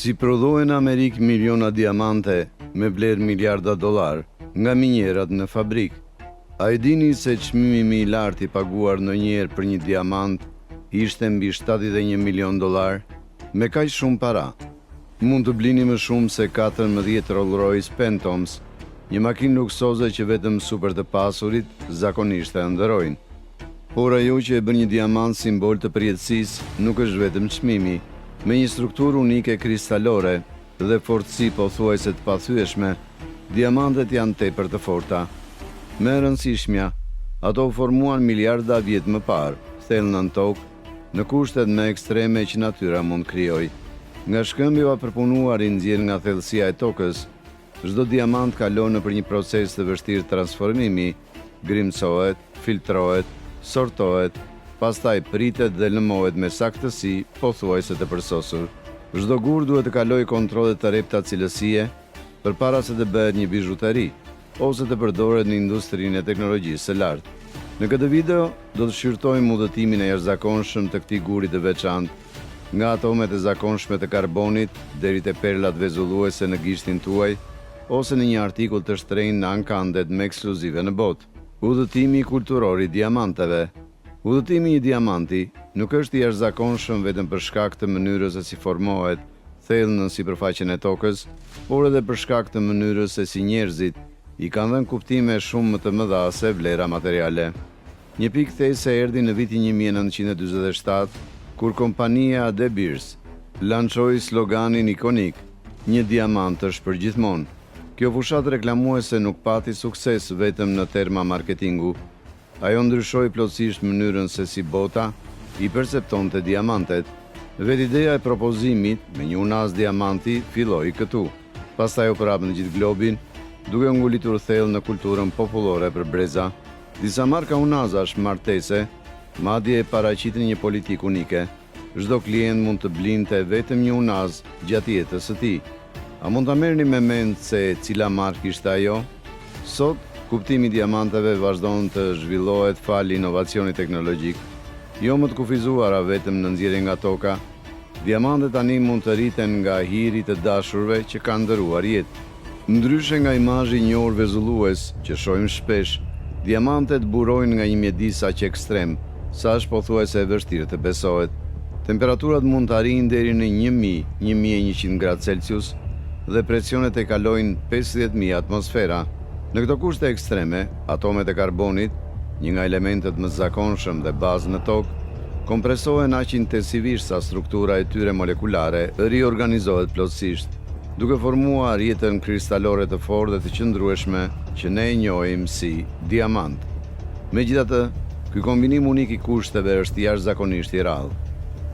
Si prodhohen në Amerikë miliona diamante me vlerë miliarda dollar nga minjerat në fabrik. A e dini se çmimi më i lartë i paguar ndonjëherë për një diamant ishte mbi 71 milion dollar? Me kaq shumë para, mund të blini më shumë se 14 Rolls-Royce Phantoms, një makinë luksoze që vetëm super të pasurit zakonisht e ëndërrojnë. Por ajo që e bën një diamant simbol të përjetësisë nuk është vetëm çmimi. Me një strukturë unike kristalore dhe fortësi pothuajse të pathyeshme, diamantet janë tepër të forta. Më e rëndësishmja, ato u formuan miliarda vjet më parë, thellë në tokë, në kushtet më ekstreme që natyra mund krijojë. Nga shkëmbë i përpunuar i nxjerr nga thellësia e tokës, çdo diamant kalon nëpër një proces të vështirë transformimi, grimcohet, filtrohet, sortohet, pastaj pritet dhe lëmohet me saktësi pothuajse të përsosur. Çdo gur duhet të kalojë kontrolle të repta cilësie përpara se të bëhet një bijuteri ose të përdoret në industrinë e teknologjisë së lartë. Në këtë video do të shqyrtojmë udhëtimin e jashtëzakonshëm të këtij guri të veçantë, nga atomet e zakonshme të karbonit deri te perlat vezulluese në gishtin tuaj ose në një artikull të shtrenjtë në ankandet më ekskluzive në botë. Udhëtimi kulturor i diamanteve. Udhëtimi i diamanti nuk është i jashtëzakonshëm vetëm për shkak të mënyrës se si formohet thellë në sipërfaqen e tokës, por edhe për shkak të mënyrës se si njerëzit i kanë dhënë kuptime shumë më të mëdha se vlera materiale. Një pikë thellëse erdhi në vitin 1947, kur kompania De Beers lançoi sloganin ikonik: "Një diamant është për gjithmonë". Kjo fushat reklamuese nuk pati sukses vetëm në terma marketingu. Ajo ndryshoi plotësisht mënyrën se si bota i perceptonte diamantet. Vetë ideja e propozimit me një unaz diamanti filloi këtu. Pastaj u prap në gjithë globin, duke ngulitur thellë në kulturën popullore për breza. Disa marka unazash martese madje e paraqitin një politikë unike. Çdo klient mund të blinte vetëm një unaz gjatë jetës së tij. A mund ta merrni me mend se cila markë ishte ajo? Sot kuptimi i diamanteve vazhdon të zhvillohet fal inovacionit teknologjik, jo më të kufizuara vetëm në nxjerrje nga toka. Diamantet tani mund të rriten nga hiri të dashurve që kanë ndëruar jetë. Ndryshe nga imazhi i njohur vezullues që shohim shpesh, diamantet burojnë nga një mjedis aq ekstrem, sa është pothuajse e vështirë të besohet. Temperaturat mund të arrijnë deri në 1000-1100 gradë Celsius dhe presionet e kalojnë 50.000 atmosfera. Në këto kushte ekstreme, atomet e karbonit, një nga elementet më të zakonshëm dhe bazë në tokë, kompresohen aq intensivisht sa struktura e tyre molekulare riorganizohet plotësisht, duke formuar rrjetën kristalore të fortë dhe të qëndrueshme që ne e njohim si diamant. Megjithatë, ky kombinim unik i kushteve është jashtëzakonisht i rrallë.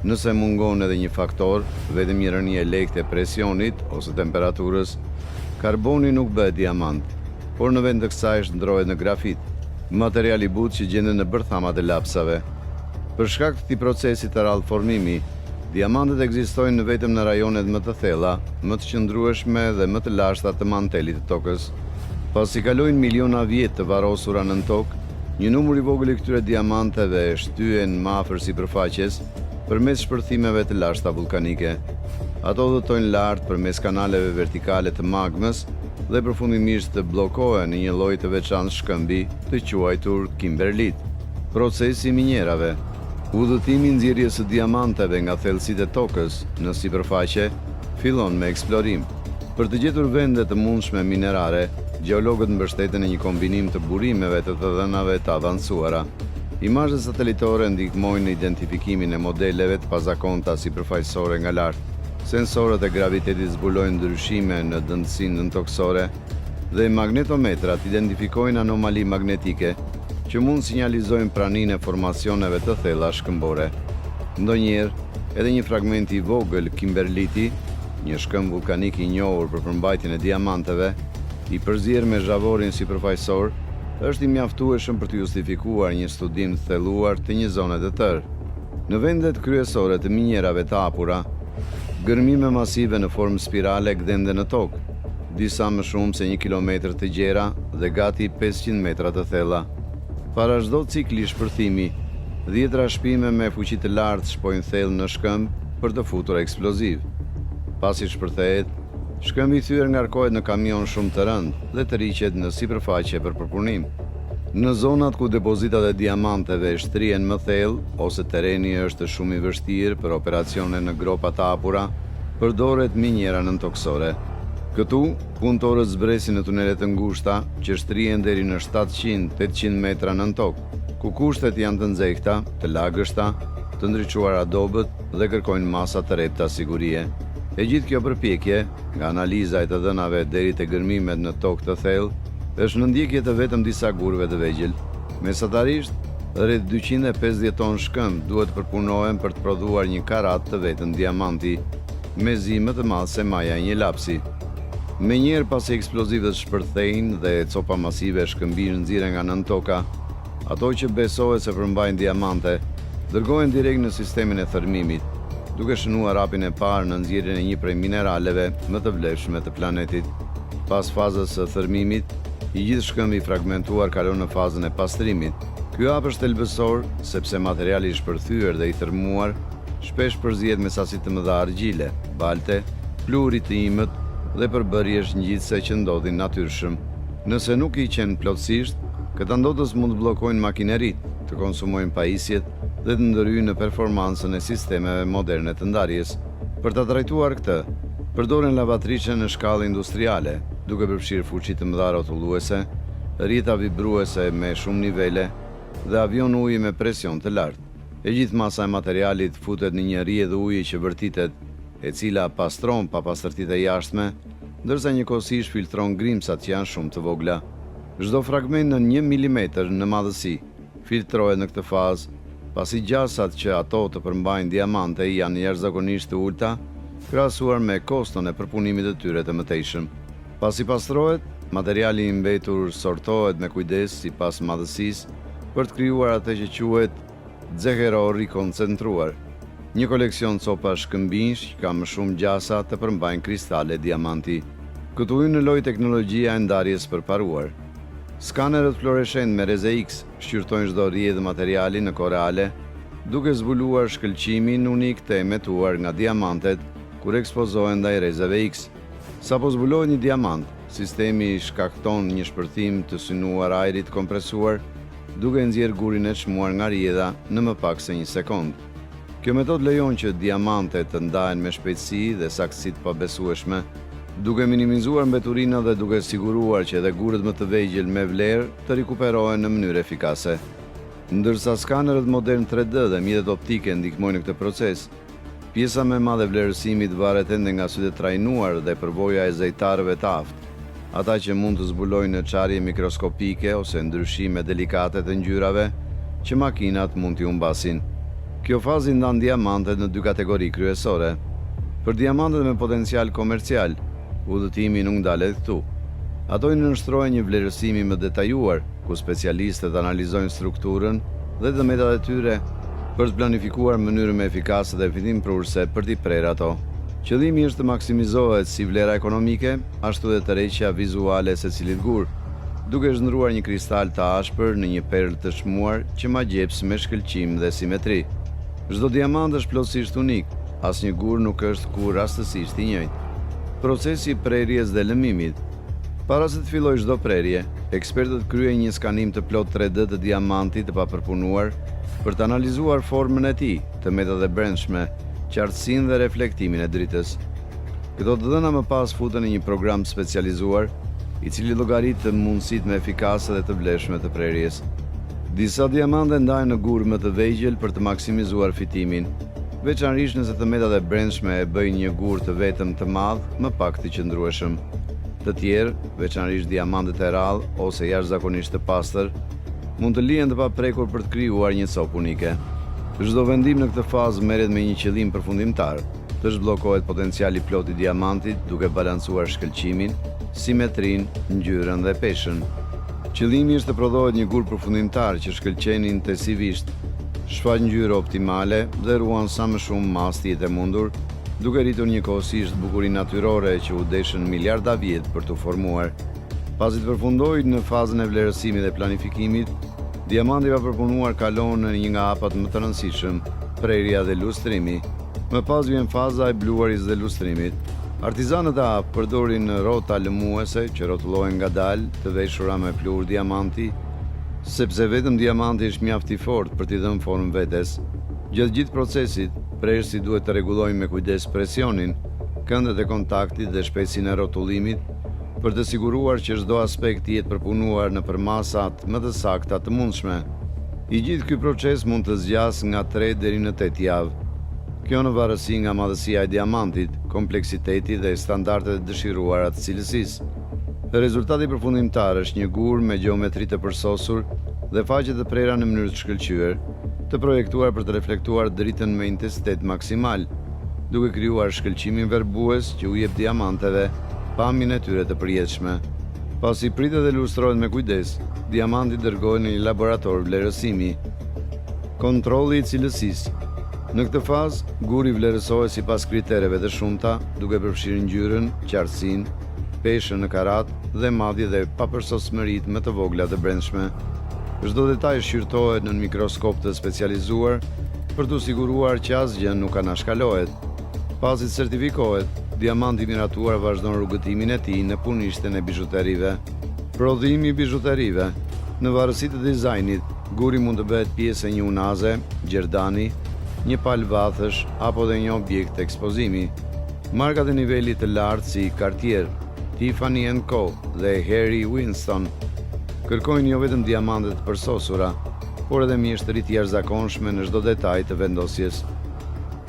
Nëse mungon edhe një faktor, vetëm një rënje e lehtë e presionit ose temperaturës, karboni nuk bëhet diamant, por në vend të kësaj shndrohet në grafit, material i butë që gjendet në bërthamat e lapsave. Për shkak të këtij procesi të rrallë formimi, diamantet ekzistojnë vetëm në rajonet më të thella, më të qëndrueshme dhe më të lashta të mantelit të tokës. Pasi kalojnë miliona vjet të varrosura nën tokë, një numër i vogël i këtyre diamanteve shtyhen më afër sipërfaqes përmes shpërthimeve të lashta vulkanike. Ato dhëtojnë lart përmes kanaleve vertikale të magmës dhe përfundimisht të bllokohen në një lloj të veçantë shkëmbi të quajtur kimberlit. Procesi i minjerave. Udhëtimi i nxjerrjes së diamanteve nga thellësitë e tokës në sipërfaqe fillon me eksplorim. Për të gjetur vende të mundshme minerare, gjeologët mbështeten në një kombinim të burimeve të dhënave të avancuara. Imazhet satelitore ndihmojnë në identifikimin e modeleve të pazakonta sipërfaqësore nga lart. Sensorët e gravitetit zbulojnë ndryshime në dëndësinë nëntoksore dhe magnetometrat identifikojnë anomali magnetike që mund sinjalizojnë praninë e formacioneve të thella shkëmbore. Ndonjëherë, edhe një fragment i vogël kimberliti, një shkëmb vulkanik i njohur për përmbajtjen e diamanteve, i përzier me zhavorin sipërfaqësor, është i mjaftueshëm për të justifikuar një studim të thelluar të një zone të tërë. Në vendet kryesore të minjerave të hapura, gërmime masive në formë spirale gdenden në tokë, disa më shumë se 1 kilometër të gjera dhe gati 500 metra të thella. Para çdo cikli shpërthimi, 10 shpime me fuqi të lartë shpojnë thellë në shkëmb për të futur eksploziv. Pasi shpërthehet, shkëmbi i thyer ngarkohet në kamion shumë të rënd dhe tërhiqet në sipërfaqe për përpunim. Në zonat ku depozitat e diamanteve shtrihen më thellë ose terreni është shumë i vështirë për operacione në gropa të hapura, përdoret minjera nëntoksore. Këtu, punëtorët zbresin në tunelet të ngushta që shtrihen deri në 700-800 metra nën tokë, ku kushtet janë të nxehta, të lagështa, të ndriçuara dobët dhe kërkojnë masa të repta sigurie. E gjithë kjo përpjekje, nga analiza e të dhënave deri te gërmimet në tokë të thellë, është në ndjekje të vetëm disa gurve të vegjël. Mesatarisht, rreth 250 ton shkëmb duhet përpunohen për të prodhuar një karat të vetëm diamanti, me zi më të madh se maja e një lapsi. Menjëherë pasi eksplozivet shpërthejnë dhe copa masive shkëmbijnë nxirren nga nën toka, ato që besohet se përmbajnë diamante, dërgohen direkt në sistemin e thërmimit, duke shënuar hapin e parë në nxjerrjen e një prej mineraleve më të vlefshme të planetit. Pas fazës së thërmimit, i gjithë shkëmbi fragmentuar kalon në fazën e pastrimit. Ky hap është thelbësor sepse materiali i shpërthyer dhe i thërmuar shpesh përzihet me sasi të mëdha argjile, balte, pluri të imët dhe përbërjesh ngjitse që ndodhin natyrshëm. Nëse nuk i qenë plotësisht, këta ndodës mund të bllokojnë makinerit, të konsumojnë pajisjet dhe të ndërhyjnë në performancën e sistemeve moderne të ndarjes. Për ta trajtuar këtë, përdoren lavatriçe në shkallë industriale, duke përfshirë fuqi të mëdha rrotulluese, rrjeta vibruese me shumë nivele dhe avion uji me presion të lartë. E gjithë masa e materialit futet në një rrjedhë uji që vërtitet, e cila pastron pa pastërtitë e jashtme, ndërsa njëkohësisht filtron grimsat që janë shumë të vogla. Çdo fragment në 1 milimetër në madhësi filtrohet në këtë fazë, pasi gjasat që ato të përmbajnë diamante janë jashtëzakonisht të ulta, krahasuar me koston e përpunimit të tyre të mëtejshëm. Pasi pastrohet, materiali i mbetur sortohet me kujdes sipas madhësisë për të krijuar atë që quhet xehero rikoncentruar, një koleksion copa shkëmbinj që ka më shumë gjasa të përmbajnë kristale diamanti. Këtu hyn në lojë teknologjia e ndarjes përparuar. Skanerët fluoreshent me reze X shqyrtojnë çdo rrjedhë materiali në kohë reale, duke zbuluar shkëlqimin unik të emetuar nga diamantet kur ekspozohen ndaj rezeve X. Sapo zbulohet një diamant, sistemi shkakton një shpërthim të synuar ajrit kompresuar, duke nxjerrë gurin e çmuar nga rrjedha në më pak se 1 sekond. Kjo metodë lejon që diamantet të ndahen me shpejtësi dhe saktësi të pabesueshme, duke minimizuar mbeturina dhe duke siguruar që edhe gurët më të vegjël me vlerë të rikuperohen në mënyrë efikase. Ndërsa skanerët modern 3D dhe mjetet optike ndihmojnë në këtë proces, pjesa më e madhe e vlerësimit varet ende nga sytë e trajnuar dhe përvoja e zejtarëve të aftë, ata që mund të zbulojnë në çarje mikroskopike ose ndryshime delikate të ngjyrave që makinat mund t'i humbasin. Kjo fazë ndan diamantet në 2 kategori kryesore. Për diamantet me potencial komercial, udhëtimi nuk ndalet këtu. Ato i nënshtrohen një vlerësimi më detajuar, ku specialistët analizojnë strukturën dhe dëmetat e tyre për të planifikuar mënyrën më efikase dhe fillimprurse për t'i prerë ato. Qëllimi është të maksimizohet si vlera ekonomike, ashtu dhe tërheqja vizuale e secilit gur, duke zhndruar një kristal të ashpër në një perlë të çmuar që ma gjeps me shkëlqim dhe simetri. Çdo diamant është plotësisht unik, asnjë gur nuk është kur rastësisht i njëjtë. Procesi i prerjes dhe lëmimit. Para se të fillojë çdo prerje, ekspertët kryejnë një skanim të plot 3D të diamantit të papërpunuar për të analizuar formën e tij, të metat e brendshme, qartësinë dhe reflektimin e dritës. Këto të dhëna më pas futen në një program specializuar, i cili llogarit të mundësitë më efikase dhe të vlefshme të prerjes. Disa diamante ndahen në gur më të vegjël për të maksimizuar fitimin, veçanërisht nëse të metat e brendshme e bëjnë një gur të vetëm të madh, më pak të qëndrueshëm. Të tjerë, veçanërisht diamantet e rrallë ose jashtëzakonisht të pastër, mund të lihen të paprekur për të krijuar një copë unike. Çdo vendim në këtë fazë merret me një qëllim përfundimtar, të zhbllokohet potenciali plot i diamantit duke balancuar shkëlqimin, simetrinë, ngjyrën dhe peshën. Qëllimi është të prodhohet një gur përfundimtar që shkëlqen intensivisht, shfaq ngjyrë optimale dhe ruan sa më shumë masë të jetë mundur, duke rritur njëkohësisht bukurinë natyrore që u deshën miliarda vjet për t'u formuar. Pasi të përfundojë në fazën e vlerësimit dhe planifikimit, diamanti i papërpunuar kalon në një nga hapat më të rëndësishëm, prerja dhe lustrimi. Më pas vjen faza e bluaris dhe lustrimit. Artizanët përdorin rrota lëmuese që rrotullohen ngadalë të veshura me pluhur diamanti, sepse vetëm diamanti është mjaft i fortë për t'i dhënë formë vetes. Gjatë gjithë procesit, prerësi duhet të rregullojnë me kujdes presionin, këndet e kontaktit dhe shpejtësinë e rrotullimit për të siguruar që çdo aspekt jetë përpunuar në masat më të sakta të mundshme. I gjithë ky proces mund të zgjasë nga 3 deri në 8 javë. Kjo në varësi nga madhësia e diamantit, kompleksiteti dhe standardet e dëshiruara të cilësisë. Rezultati përfundimtar është një gur me gjeometri të përsosur dhe faqe të prera në mënyrë të shkëlqyer, të projektuar për të reflektuar dritën me intensitet maksimal, duke krijuar shkëlqimin verbues që u jep diamanteve pamjen e tyre të përjetshme. Pasi pritet dhe lustrohet me kujdes, diamanti dërgohet në një laborator vlerësimi. Kontrolli i cilësisë. Në këtë fazë, guri vlerësohet sipas kritereve të shumta, duke përfshirë ngjyrën, qartësinë, peshën në karat dhe madje dhe papërsosmëritë më të vogla të brendshme. Çdo detaj shqyrtohet në mikroskop të specializuar për të siguruar që asgjë nuk anashkalohet. Pasi certifikohet, diamanti i miratuar vazhdon rrugëtimin e tij në punishtën e bijuterive. Prodhimi i bijuterive. Në varësi të dizajnit, guri mund të bëhet pjesë e një unaze, gjerdani, një palë vathësh apo dhe një objekt ekspozimi. Markat e nivelit të lartë si Cartier, Tiffany & Co dhe Harry Winston kërkojnë jo vetëm diamante të përsosura, por edhe mjeshtri të jashtëzakonshme në çdo detaj të vendosjes.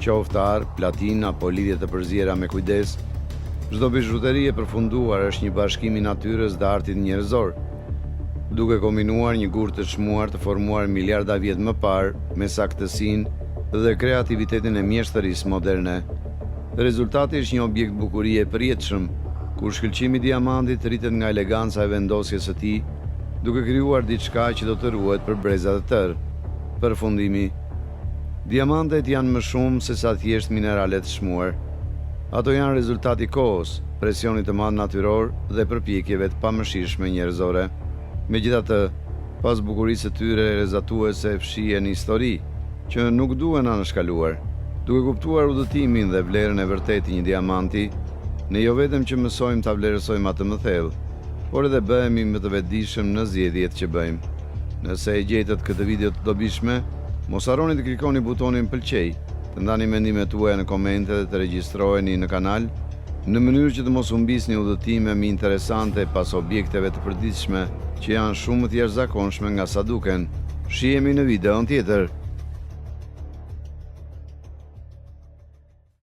Qoftë ar, platinë apo lidhje të përziera me kujdes, çdo bijuteri e përfunduar është një bashkim i natyrës dhe artit njerëzor, duke kombinuar një gur të çmuar të formuar miliarda vjet më parë me saktësinë dhe kreativitetin e mjeshtërisë moderne. Rezultati është një objekt bukurie e përjetshëm, kur shkëlqimi i diamantit rritet nga eleganca e vendosjes së tij, duke krijuar diçka që do të ruhet për brezat e tërë. Përfundimi. Diamantet janë më shumë se sa thjesht minerale të çmuar. Ato janë rezultati i kohës, presionit të madh natyror dhe përpjekjeve të pamëshirshme njerëzore. Megjithatë, pas bukurisë së tyre rrezatuese fshihen histori që nuk duhen anashkaluar. Duke kuptuar udhëtimin dhe vlerën e vërtetë të një diamanti, ne jo vetëm që mësojmë ta vlerësojmë atë më thellë, por edhe bëhemi më të vetëdijshëm në zgjedhjet që bëjmë. Nëse e gjetët këtë video të dobishme, mos harroni të klikoni butonin pëlqej, të ndani mendimet tuaja në komente dhe të regjistroheni në kanal, në mënyrë që të mos humbisni udhëtime më interesante pas objekteve të përditshme që janë shumë të jashtëzakonshme nga sa duken. Shihemi në videon tjetër.